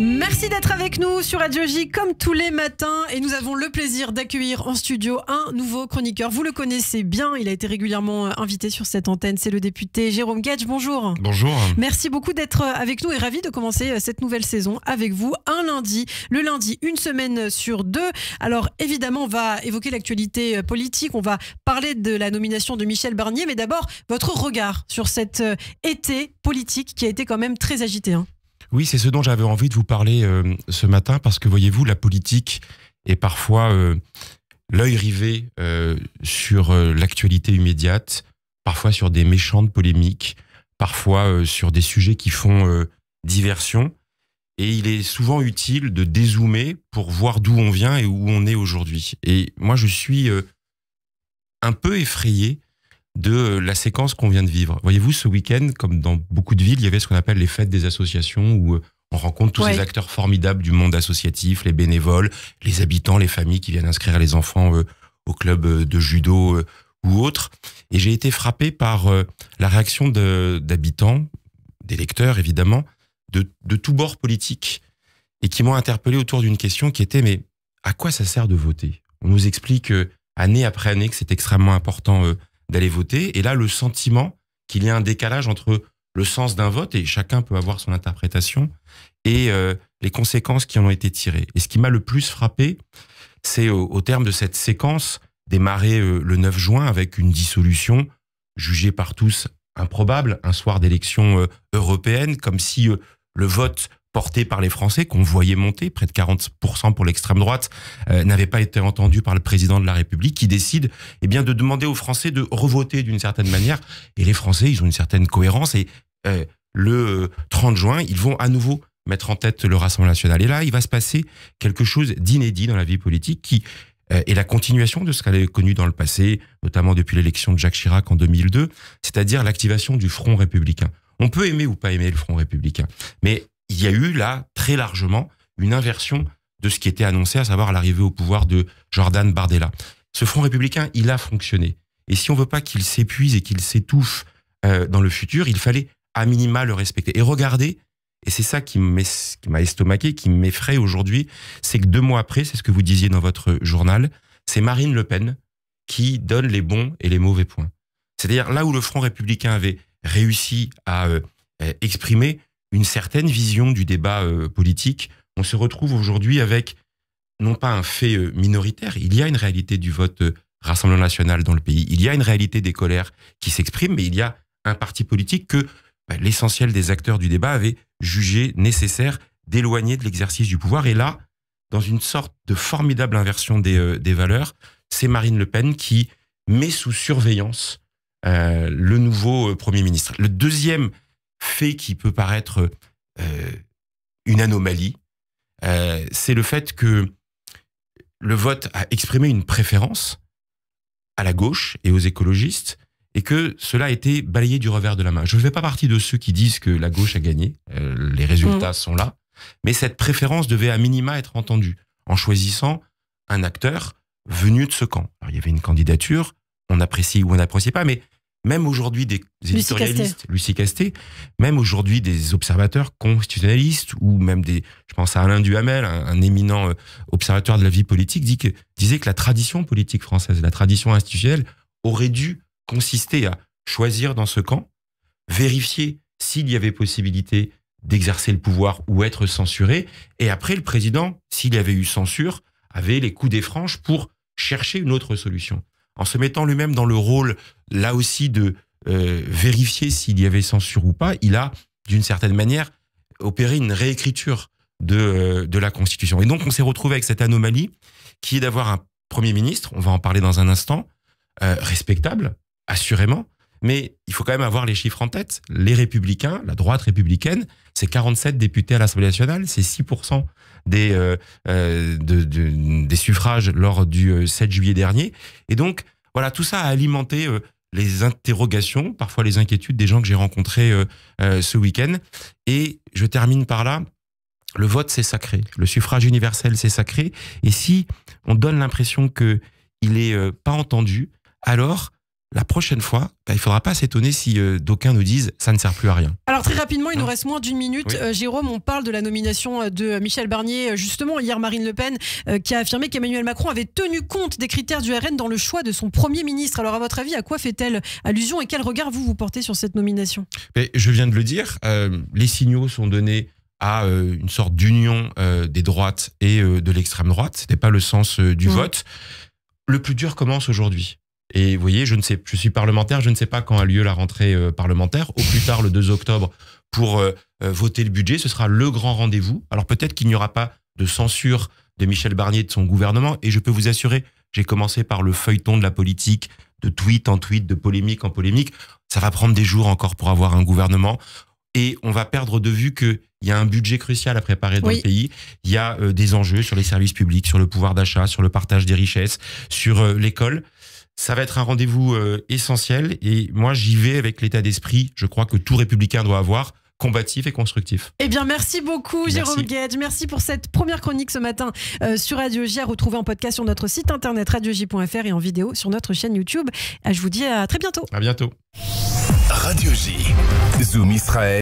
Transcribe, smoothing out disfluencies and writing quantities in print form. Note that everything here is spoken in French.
Merci d'être avec nous sur Radio J comme tous les matins et nous avons le plaisir d'accueillir en studio un nouveau chroniqueur. Vous le connaissez bien, il a été régulièrement invité sur cette antenne, c'est le député Jérôme Guedj. Bonjour. Bonjour. Merci beaucoup d'être avec nous et ravi de commencer cette nouvelle saison avec vous un lundi. Le lundi, une semaine sur deux. Alors évidemment, on va évoquer l'actualité politique, on va parler de la nomination de Michel Barnier, mais d'abord votre regard sur cet été politique qui a été quand même très agité. Oui, c'est ce dont j'avais envie de vous parler ce matin, parce que voyez-vous, la politique est parfois l'œil rivé sur l'actualité immédiate, parfois sur des méchantes polémiques, parfois sur des sujets qui font diversion. Et il est souvent utile de dézoomer pour voir d'où on vient et où on est aujourd'hui. Et moi, je suis un peu effrayé de la séquence qu'on vient de vivre. Voyez-vous, ce week-end, comme dans beaucoup de villes, il y avait ce qu'on appelle les fêtes des associations, où on rencontre tous ces acteurs formidables du monde associatif, les bénévoles, les habitants, les familles qui viennent inscrire les enfants au club de judo ou autres. Et j'ai été frappé par la réaction d'habitants, d'électeurs évidemment, de tous bords politiques, et qui m'ont interpellé autour d'une question qui était: mais à quoi ça sert de voter? On nous explique année après année que c'est extrêmement important d'aller voter, et là le sentiment qu'il y a un décalage entre le sens d'un vote, et chacun peut avoir son interprétation, et les conséquences qui en ont été tirées. Et ce qui m'a le plus frappé, c'est au terme de cette séquence démarrée le 9 juin avec une dissolution jugée par tous improbable, un soir d'élection européenne, comme si le vote porté par les Français, qu'on voyait monter, près de 40% pour l'extrême droite, n'avait pas été entendu par le président de la République, qui décide de demander aux Français de revoter d'une certaine manière. Et les Français, ils ont une certaine cohérence, et le 30 juin, ils vont à nouveau mettre en tête le Rassemblement national. Et là, il va se passer quelque chose d'inédit dans la vie politique, qui est la continuation de ce qu'elle a connu dans le passé, notamment depuis l'élection de Jacques Chirac en 2002, c'est-à-dire l'activation du Front républicain. On peut aimer ou pas aimer le Front républicain, mais il y a eu là, très largement, une inversion de ce qui était annoncé, à savoir l'arrivée au pouvoir de Jordan Bardella. Ce Front républicain, il a fonctionné. Et si on veut pas qu'il s'épuise et qu'il s'étouffe dans le futur, il fallait à minima le respecter. Et regardez, et c'est ça qui m'a estomaqué, qui m'effraie aujourd'hui, c'est que 2 mois après, c'est ce que vous disiez dans votre journal, c'est Marine Le Pen qui donne les bons et les mauvais points. C'est-à-dire là où le Front républicain avait réussi à exprimer une certaine vision du débat politique, on se retrouve aujourd'hui avec non pas un fait minoritaire, il y a une réalité du vote Rassemblement national dans le pays, il y a une réalité des colères qui s'expriment, mais il y a un parti politique que l'essentiel des acteurs du débat avaient jugé nécessaire d'éloigner de l'exercice du pouvoir. Et là, dans une sorte de formidable inversion des valeurs, c'est Marine Le Pen qui met sous surveillance le nouveau Premier ministre. Le deuxième fait qui peut paraître une anomalie, c'est le fait que le vote a exprimé une préférence à la gauche et aux écologistes, et que cela a été balayé du revers de la main. Je ne fais pas partie de ceux qui disent que la gauche a gagné, les résultats sont là, mais cette préférence devait à minima être entendue en choisissant un acteur venu de ce camp. Alors, il y avait une candidature, on apprécie ou on n'apprécie pas, mais même aujourd'hui des éditorialistes, Lucie Castet, même aujourd'hui des observateurs constitutionnalistes, ou même je pense à Alain Duhamel, un éminent observateur de la vie politique, disait que la tradition politique française, la tradition institutionnelle, aurait dû consister à choisir dans ce camp, vérifier s'il y avait possibilité d'exercer le pouvoir ou être censuré, et après le président, s'il y avait eu censure, avait les coups des franches pour chercher une autre solution. En se mettant lui-même dans le rôle, là aussi, de vérifier s'il y avait censure ou pas, il a, d'une certaine manière, opéré une réécriture de la Constitution. Et donc, on s'est retrouvé avec cette anomalie, qui est d'avoir un Premier ministre, on va en parler dans un instant, respectable, assurément, mais il faut quand même avoir les chiffres en tête. Les Républicains, la droite républicaine, c'est 47 députés à l'Assemblée nationale, c'est 6% des suffrages lors du 7 juillet dernier. Et donc, voilà, tout ça a alimenté les interrogations, parfois les inquiétudes des gens que j'ai rencontrés ce week-end. Et je termine par là. Le vote, c'est sacré. Le suffrage universel, c'est sacré. Et si on donne l'impression qu'il n'est pas entendu, alors la prochaine fois, il ne faudra pas s'étonner si d'aucuns nous disent ça ne sert plus à rien. Alors très rapidement, il nous reste moins d'une minute. Oui. Jérôme, on parle de la nomination de Michel Barnier. Justement, hier, Marine Le Pen qui a affirmé qu'Emmanuel Macron avait tenu compte des critères du RN dans le choix de son Premier ministre. Alors à votre avis, à quoi fait-elle allusion et quel regard vous portez sur cette nomination? Mais je viens de le dire, les signaux sont donnés à une sorte d'union des droites et de l'extrême droite. Ce n'était pas le sens du vote. Le plus dur commence aujourd'hui. Et vous voyez, je suis parlementaire, je ne sais pas quand a lieu la rentrée parlementaire. Au plus tard, le 2 octobre, pour voter le budget, ce sera le grand rendez-vous. Alors peut-être qu'il n'y aura pas de censure de Michel Barnier et de son gouvernement. Et je peux vous assurer, j'ai commencé par le feuilleton de la politique, de tweet en tweet, de polémique en polémique. Ça va prendre des jours encore pour avoir un gouvernement. Et on va perdre de vue qu'il y a un budget crucial à préparer dans le pays. Il y a des enjeux sur les services publics, sur le pouvoir d'achat, sur le partage des richesses, sur l'école. Ça va être un rendez-vous essentiel et moi j'y vais avec l'état d'esprit, je crois que tout républicain doit avoir, combatif et constructif. Eh bien merci beaucoup Jérôme Guedj, merci pour cette première chronique ce matin sur Radio J, à retrouver en podcast sur notre site internet radioj.fr et en vidéo sur notre chaîne YouTube. Je vous dis à très bientôt. À bientôt. Radio J, Zoom Israël.